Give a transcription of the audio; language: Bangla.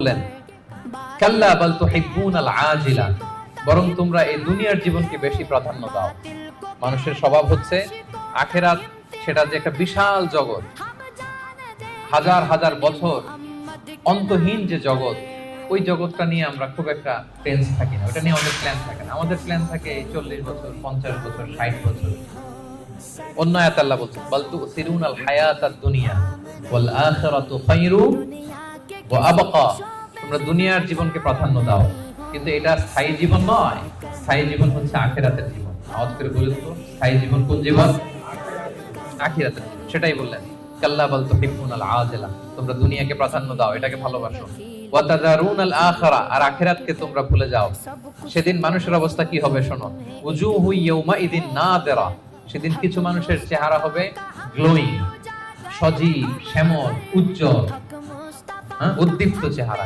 বললেন কাল্লা বাল তুহিব্বুনাল আজিলা, বরং তোমরা এই দুনিয়ার জীবনকে বেশি প্রাধান্য দাও। মানুষের স্বভাব হচ্ছে আখিরাত, সেটা যে একটা বিশাল জগৎ, হাজার হাজার বছর অন্তহীন যে জগৎ, ওই জগৎটা নিয়ে আমরা খুব একটা টেন্স থাকি না, ওটা নিয়ে আমাদের প্ল্যান থাকে না। আমাদের প্ল্যান থাকে 40 বছর, 50 বছর, 60 বছর। অন্য আয়াতে আল্লাহ বলছেন বাল তুসিরুনাল হায়াতাদ দুনিয়া ওয়াল আখিরাতু খায়রু ওয়া আবকা, তোমরা দুনিয়ার জীবনকে প্রাধান্য দাও, কিন্তু এটা স্থায়ী জীবন নয়। স্থায়ী জীবন হচ্ছে আখিরাতের জীবন। আওয়াজ করে বলুন তো, স্থায়ী জীবন কোন জীবন? আখিরাতের। সেটাই বললেন কাল্লা বাল তুহিব্বুনাল আজিলা, তোমরা দুনিয়াকে প্রাধান্য দাও, এটাকে ভালোবাসো। ওয়া তাযারুনাল আখিরা, আর আখিরাতকে তোমরা ভুলে যাও। সেদিন মানুষের অবস্থা কি হবে শোনো, উজুহু ইয়াউমা ইদিন নাদিরা, সেদিন কিছু মানুষের চেহারা হবে গ্লোয়িং, সজীব, শ্যামল, উজ্জ্বল, উদ্দীপ্ত চেহারা।